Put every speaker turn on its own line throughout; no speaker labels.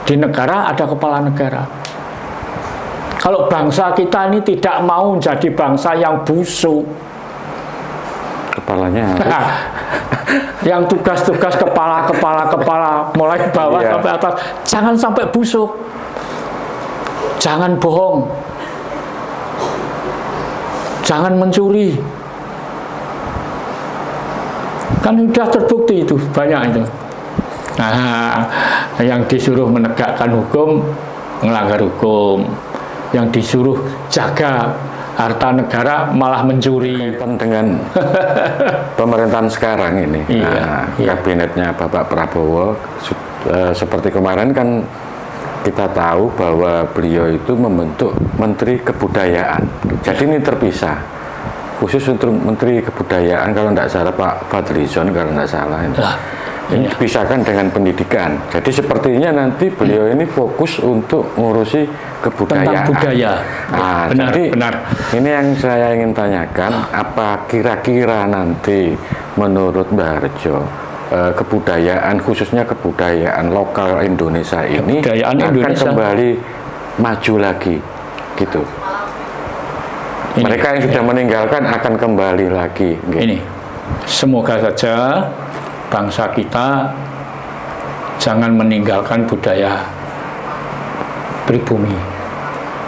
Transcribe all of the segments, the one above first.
Di negara ada kepala negara. Kalau bangsa kita ini tidak mau jadi bangsa yang busuk,
kepalanya
yang tugas-tugas kepala mulai bawah sampai atas, jangan sampai busuk, jangan bohong, jangan mencuri. Kan sudah terbukti itu, banyak itu. Nah, yang disuruh menegakkan hukum melanggar hukum, yang disuruh jaga harta negara malah mencuri.
Dengan pemerintahan sekarang ini, kabinetnya Bapak Prabowo, seperti kemarin kan kita tahu bahwa beliau itu membentuk Menteri Kebudayaan. Jadi ini terpisah, khusus untuk Menteri Kebudayaan, kalau tidak salah Pak Fadlizon, kalau tidak salah ini dipisahkan dengan pendidikan. Jadi sepertinya nanti beliau ini fokus untuk ngurusi kebudayaan.
Tentang budaya.
Nah,
benar,
jadi
benar.
Ini yang saya ingin tanyakan, apa kira-kira nanti menurut Mbah Harjo, kebudayaan, khususnya kebudayaan lokal Indonesia ini akan kembali maju lagi, gitu. Mereka yang sudah meninggalkan akan kembali lagi. Gitu.
Ini, semoga saja bangsa kita jangan meninggalkan budaya pribumi.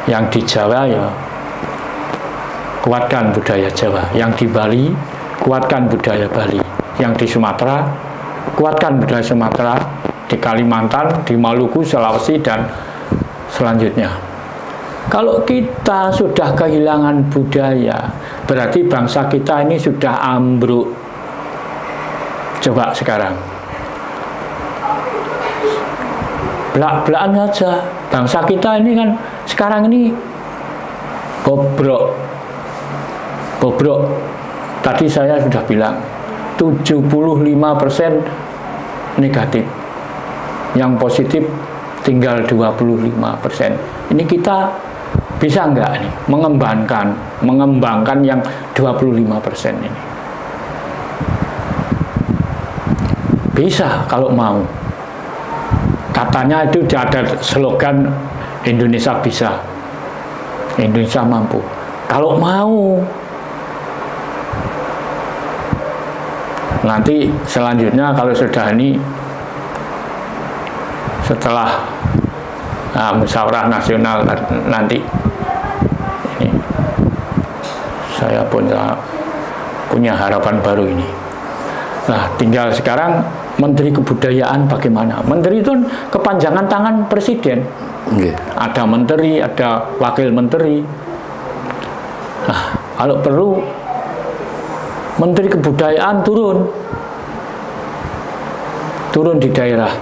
Yang di Jawa ya kuatkan budaya Jawa, yang di Bali kuatkan budaya Bali, yang di Sumatera kuatkan budaya Sumatera, di Kalimantan, di Maluku, Sulawesi, dan selanjutnya. Kalau kita sudah kehilangan budaya, berarti bangsa kita ini sudah ambruk. Coba sekarang belak-belakan saja, bangsa kita ini kan sekarang ini bobrok. Tadi saya sudah bilang 75% negatif, yang positif tinggal 25%. Ini kita bisa nggak nih mengembangkan yang 25% ini? Bisa kalau mau. Katanya itu ada slogan Indonesia bisa, Indonesia mampu. Kalau mau. Nanti selanjutnya kalau sudah ini, setelah musyawarah nasional nanti, ini saya punya harapan baru ini. Nah, tinggal sekarang Menteri Kebudayaan bagaimana? Menteri itu kepanjangan tangan Presiden. Ada menteri, ada wakil menteri. Nah, kalau perlu Menteri Kebudayaan turun di daerah.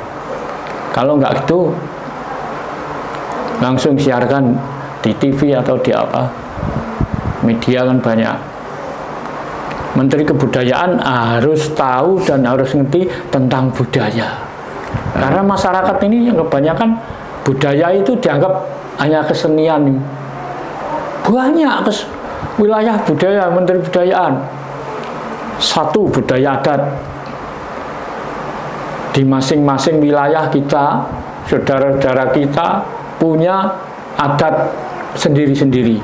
Kalau nggak gitu, langsung siarkan di TV atau di apa, media kan banyak. Menteri Kebudayaan harus tahu dan harus ngerti tentang budaya. Karena masyarakat ini yang kebanyakan budaya itu dianggap hanya kesenian. Banyak wilayah budaya, Menteri Kebudayaan. Satu, budaya adat. Di masing-masing wilayah kita, saudara-saudara kita punya adat sendiri-sendiri.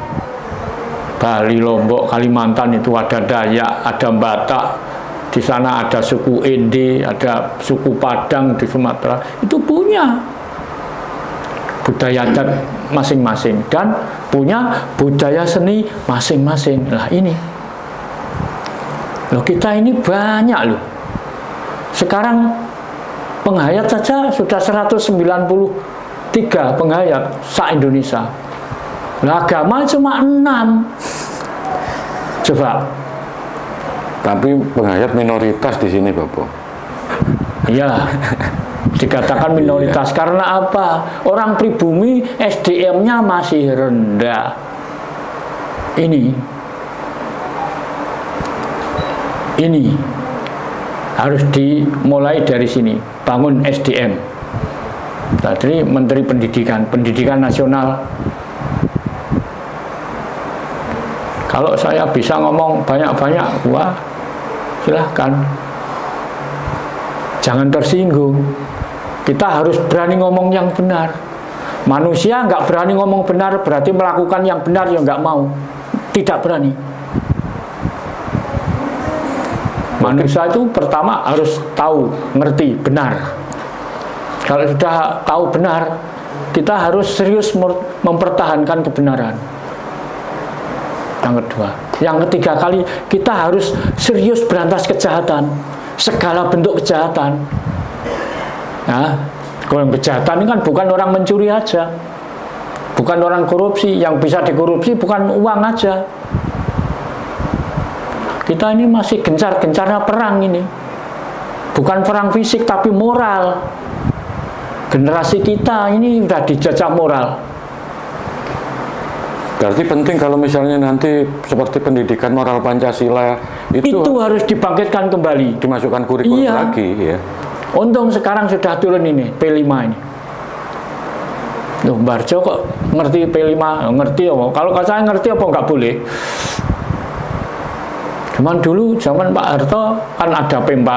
Bali, Lombok, Kalimantan itu ada Dayak, ada Batak, di sana ada suku Ende, ada suku Padang di Sumatera, itu punya budaya adat masing-masing dan punya budaya seni masing-masing. Nah ini, loh kita ini banyak loh. Sekarang penghayat saja sudah 193 penghayat se-Indonesia. Nah, agama cuma 6. Coba.
Tapi penghayat minoritas di sini, Bapak.
Iya. Dikatakan minoritas karena apa? Orang pribumi SDM-nya masih rendah. Ini harus dimulai dari sini, bangun SDM. Tadi Menteri Pendidikan Nasional. Kalau saya bisa ngomong banyak-banyak, wah silahkan. Jangan tersinggung. Kita harus berani ngomong yang benar. Manusia nggak berani ngomong benar, berarti melakukan yang benar ya nggak mau. Tidak berani. Manusia itu pertama harus tahu, ngerti, benar. Kalau sudah tahu benar, kita harus serius mempertahankan kebenaran. Yang kedua. Yang ketiga kali, kita harus serius berantas kejahatan. Segala bentuk kejahatan. Nah, kalau kejahatan ini kan bukan orang mencuri aja, bukan orang korupsi. Yang bisa dikorupsi bukan uang aja. Kita ini masih gencar-gencarnya perang ini. Bukan perang fisik tapi moral. Generasi kita ini sudah dijajah moral.
Berarti penting kalau misalnya nanti seperti pendidikan moral Pancasila itu
harus dibangkitkan kembali.
Dimasukkan kurikulum lagi ya.
Untung sekarang sudah turun ini, P5 ini. Loh, Barjo kok ngerti P5? Ngerti apa? Kalau saya ngerti apa nggak boleh? Cuman dulu, zaman Pak Harto kan ada P4.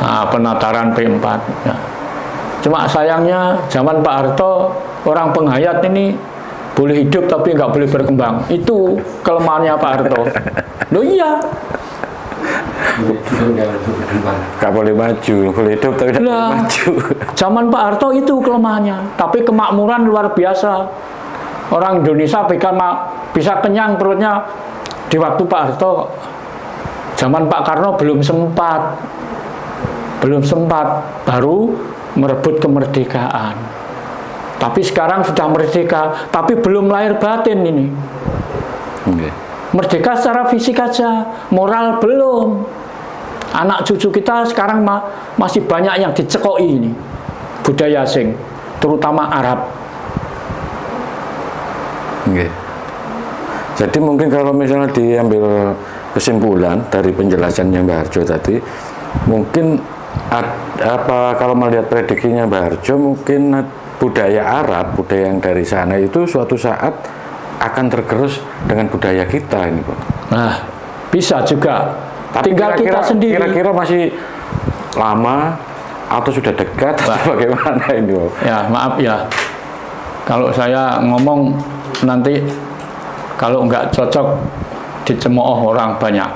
Nah, penataran P4. Ya. Cuma sayangnya, zaman Pak Harto, orang penghayat ini boleh hidup tapi nggak boleh berkembang. Itu kelemahannya Pak Harto. Loh iya.
Gak boleh maju, boleh hidup tapi tidak boleh maju.
Zaman Pak Harto itu kelemahannya, tapi kemakmuran luar biasa. Orang Indonesia bisa kenyang perutnya di waktu Pak Harto. Zaman Pak Karno belum sempat, baru merebut kemerdekaan. Tapi sekarang sudah merdeka, tapi belum lahir batin ini. Merdeka secara fisik aja, moral belum. Anak cucu kita sekarang masih banyak yang dicekoi ini, budaya asing, terutama Arab.
Jadi mungkin kalau misalnya diambil kesimpulan dari penjelasannya Mbak Harjo tadi, mungkin kalau melihat prediksinya Mbak Harjo, mungkin budaya Arab, budaya yang dari sana itu suatu saat akan tergerus dengan budaya kita ini, Pak.
Nah, bisa juga. Tapi tinggal kita sendiri.
Kira-kira masih lama atau sudah dekat atau bagaimana ini, Pak?
Ya, maaf ya. Kalau saya ngomong nanti kalau nggak cocok dicemooh orang banyak.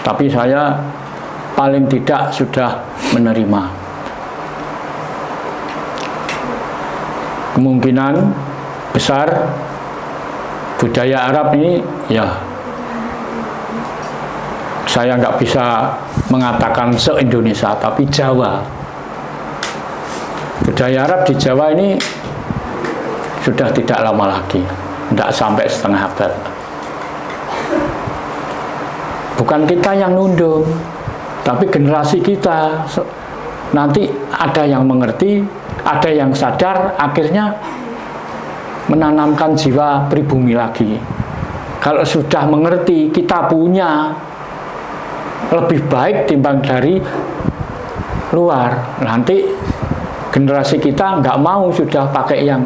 Tapi saya paling tidak sudah menerima. Kemungkinan besar budaya Arab ini ya saya nggak bisa mengatakan se-Indonesia, tapi Jawa. Budaya Arab di Jawa ini sudah tidak lama lagi, tidak sampai setengah abad. Bukan kita yang nundung, tapi generasi kita. Nanti ada yang mengerti, ada yang sadar, akhirnya menanamkan jiwa pribumi lagi. Kalau sudah mengerti, kita punya lebih baik timbang dari luar. Nanti generasi kita nggak mau sudah pakai yang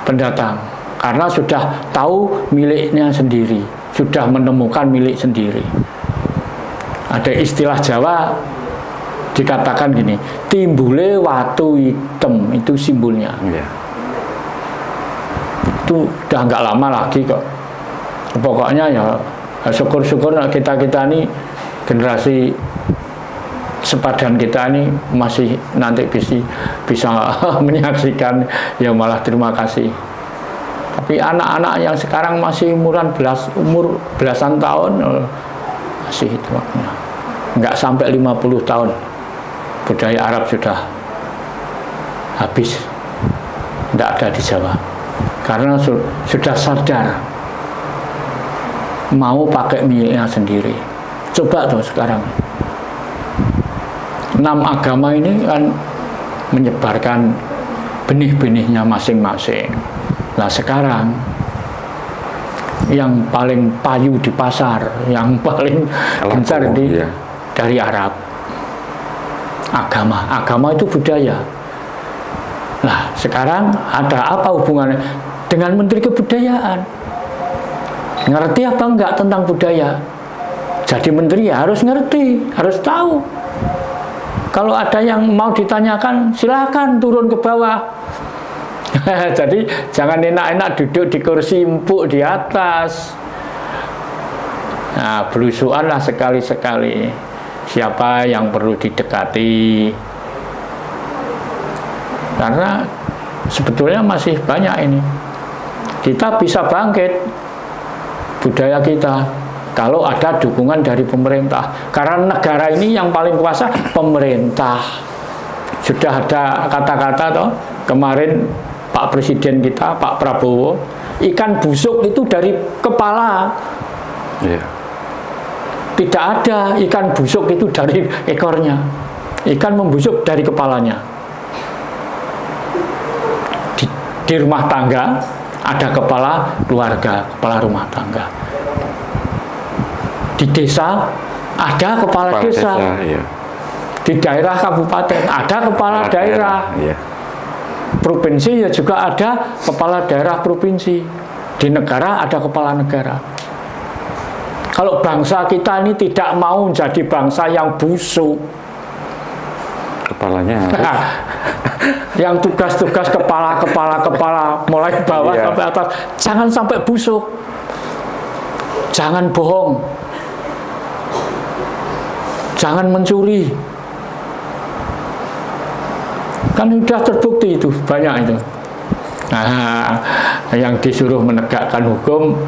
pendatang, karena sudah tahu miliknya sendiri, sudah menemukan milik sendiri. Ada istilah Jawa dikatakan gini, timbule watu hitam, itu simbolnya. Itu udah nggak lama lagi kok. Pokoknya ya syukur-syukur kita ini generasi sepadan kita ini masih nanti bisa menyaksikan, ya malah terima kasih. Tapi anak-anak yang sekarang masih umur belasan tahun masih itu waktunya. Nggak sampai 50 tahun budaya Arab sudah habis, tidak ada di Jawa, karena sudah sadar mau pakai miliknya sendiri. Coba tuh sekarang 6 agama ini kan menyebarkan benih-benihnya masing-masing. Nah sekarang yang paling payu di pasar, yang paling gencar dari Arab. Agama itu budaya. Nah sekarang ada apa hubungannya dengan Menteri Kebudayaan? Ngerti apa enggak tentang budaya? Jadi menteri ya harus ngerti, harus tahu. Kalau ada yang mau ditanyakan, silakan turun ke bawah. Jadi jangan enak-enak duduk di kursi empuk di atas. Nah, belusuanlah sekali-sekali. Siapa yang perlu didekati? Karena sebetulnya masih banyak ini. Kita bisa bangkit budaya kita kalau ada dukungan dari pemerintah. Karena negara ini yang paling kuasa pemerintah. Sudah ada kata-kata toh kemarin Pak Presiden kita, Pak Prabowo, ikan busuk itu dari kepala.
Yeah.
Tidak ada ikan busuk itu dari ekornya. Ikan membusuk dari kepalanya. Di rumah tangga ada kepala keluarga, kepala rumah tangga. Di desa ada kepala desa.
Iya.
Di daerah kabupaten ada kepala daerah.
Iya.
Provinsi ya juga ada kepala daerah provinsi. Di negara ada kepala negara. Kalau bangsa kita ini tidak mau jadi bangsa yang busuk,
kepalanya
yang tugas-tugas kepala mulai bawah sampai atas, jangan sampai busuk, jangan bohong, jangan mencuri. Kan sudah terbukti itu, banyak itu. Nah, yang disuruh menegakkan hukum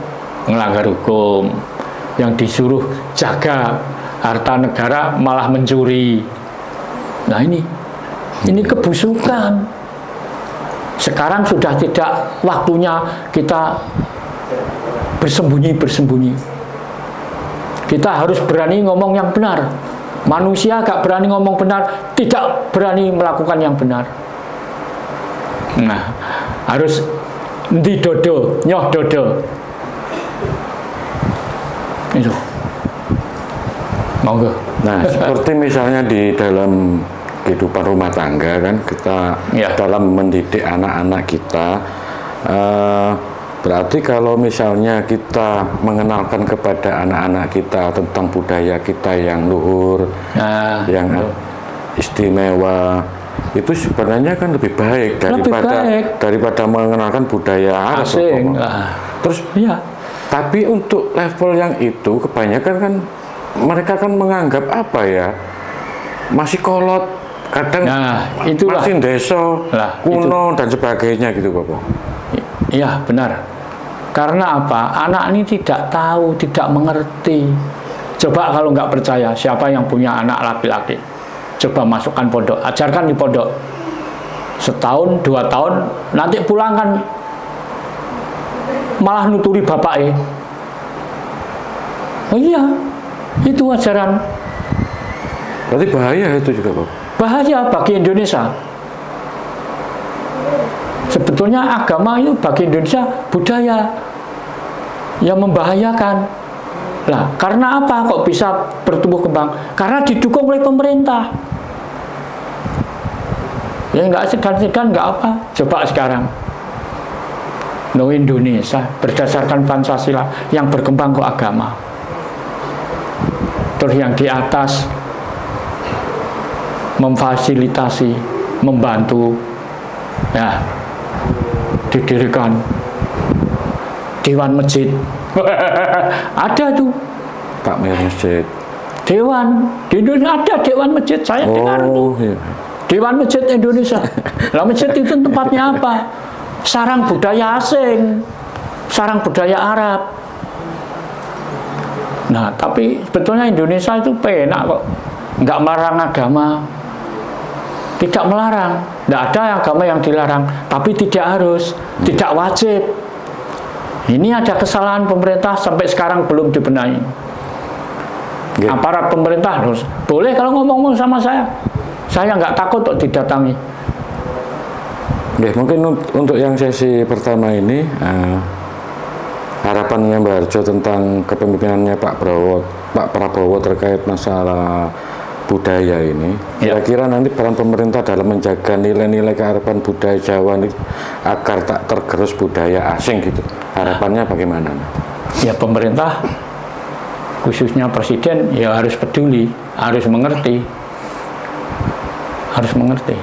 melanggar hukum, yang disuruh jaga harta negara malah mencuri. Nah ini kebusukan. Sekarang sudah tidak waktunya kita bersembunyi. Kita harus berani ngomong yang benar. Manusia gak berani ngomong benar, tidak berani melakukan yang benar. Nah, harus ndi dodo, nyoh dodo. Itu. Monggo.
Nah, seperti misalnya di dalam kehidupan rumah tangga kan, kita dalam mendidik anak-anak kita, berarti kalau misalnya kita mengenalkan kepada anak-anak kita tentang budaya kita yang luhur, yang istimewa, itu sebenarnya kan lebih baik daripada mengenalkan budaya asing. Terus tapi untuk level yang itu kebanyakan kan mereka kan menganggap apa ya, masih kolot, kadang masih deso, kuno dan sebagainya gitu Bapak.
Iya benar. Karena apa? Anak ini tidak tahu, tidak mengerti. Coba kalau nggak percaya, siapa yang punya anak laki-laki? Coba masukkan pondok, ajarkan di pondok. Setahun, 2 tahun, nanti pulang kan malah nuturi bapaknya. Oh iya, itu ajaran.
Berarti bahaya itu juga Pak?
Bahaya bagi Indonesia. Sebetulnya agama itu bagi Indonesia budaya yang membahayakan. Lah, karena apa kok bisa bertumbuh kembang? Karena didukung oleh pemerintah. Ya nggak segan-segan nggak apa. Coba sekarang, Indonesia berdasarkan Pancasila yang berkembang kok agama. Terus yang di atas memfasilitasi, membantu, ya didirikan dewan masjid. Ada tuh
takmir masjid,
dewan di Indonesia ada dewan masjid. Saya dengar tuh dewan masjid Indonesia. Lah masjid itu tempatnya apa? Sarang budaya asing, sarang budaya Arab. Nah tapi sebetulnya Indonesia itu penak kok, nggak melarang agama. Tidak melarang, tidak ada agama yang dilarang, tapi tidak harus, tidak wajib. Ini ada kesalahan pemerintah sampai sekarang belum dibenahi. Aparat pemerintah harus boleh kalau ngomong sama saya nggak takut untuk didatangi.
Mungkin untuk yang sesi pertama ini, harapannya Mbak Harjo tentang kepemimpinannya Pak Prabowo terkait masalah budaya ini, kira-kira nanti peran pemerintah dalam menjaga nilai-nilai kearifan budaya Jawa ini agar tak tergerus budaya asing gitu, harapannya bagaimana?
Ya pemerintah khususnya presiden ya harus peduli, harus mengerti harus mengerti.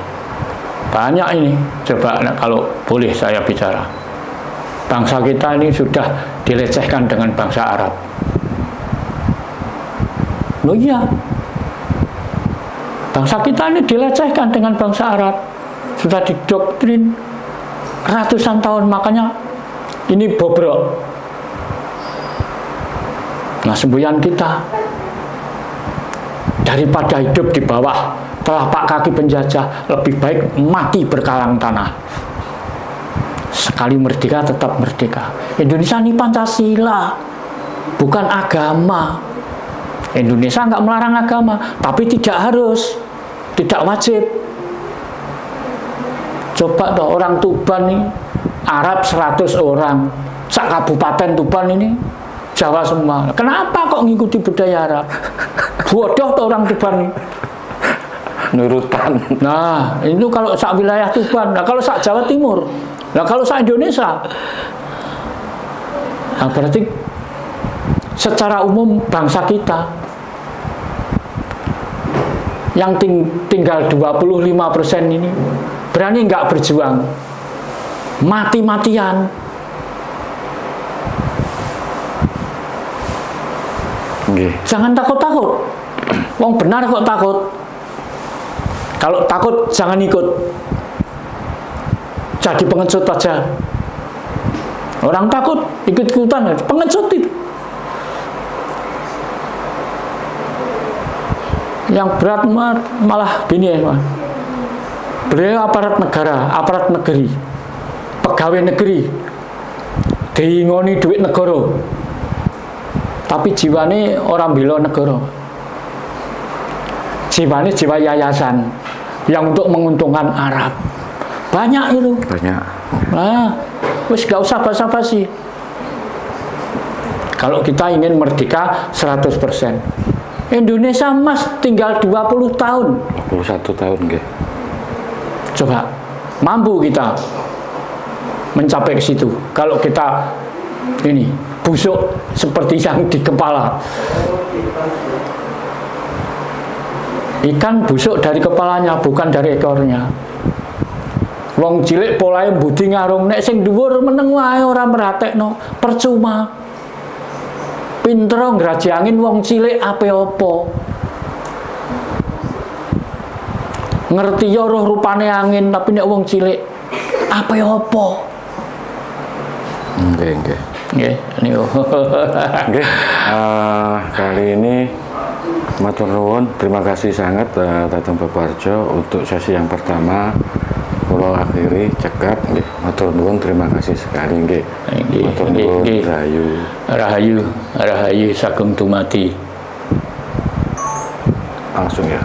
Banyak ini, coba kalau boleh saya bicara. Bangsa kita ini sudah dilecehkan dengan bangsa Arab. Loh iya, bangsa kita ini dilecehkan dengan bangsa Arab. Sudah didoktrin ratusan tahun, makanya ini bobrok. Nah, semboyan kita daripada hidup di bawah telapak kaki penjajah, lebih baik mati berkalang tanah. Sekali merdeka tetap merdeka. Indonesia ini Pancasila, bukan agama. Indonesia nggak melarang agama, tapi tidak harus, tidak wajib. Coba toh orang Tuban nih, Arab 100 orang, sak kabupaten Tuban ini Jawa semua. Kenapa kok ngikuti budaya Arab? Bodoh tuh orang Tuban nih.
Nurutan.
Nah, itu kalau sak wilayah Tuban. Nah, kalau sak Jawa Timur. Nah, kalau sak Indonesia. Nah, berarti secara umum bangsa kita yang tinggal 25% ini berani nggak berjuang, mati-matian. Jangan takut-takut. Wong benar kok takut. Kalau takut jangan ikut. Jadi pengecut aja. Orang takut ikut-ikutan, pengecut itu. Yang berat malah gini ya, Mas. Beliau aparat negara, aparat negeri, pegawai negeri, diingoni duit negara, tapi jiwane orang bela negara, jiwane jiwa yayasan yang untuk menguntungkan Arab. Banyak itu.
Banyak.
Nah, wis gak usah basa-basi. Kalau kita ingin merdeka 100%. Indonesia Mas tinggal 20 tahun.
21 tahun nggih.
Coba mampu kita mencapai ke situ. Kalau kita ini busuk seperti yang di kepala. Ikan busuk dari kepalanya, bukan dari ekornya. Wong cilik polahe budi ngarung, nek sing dhuwur meneng wae ora meratekno, percuma. Pinter ngraji angin wong cilik ape apa? Ngerti ya roh rupane angin, tapi nek wong cilik ape apa?
Nggih, nggih.
Nggih, niku.
Nggih. Kali ini matur nuwun, terima kasih sangat datang Bapak Harjo untuk sesi yang pertama. Kula akhiri cekap nggih. Matur nuwun, terima kasih sekali nggih. Matur nuwun, rahayu. Rahayu, rahayu sagung dumadi. Langsung ya.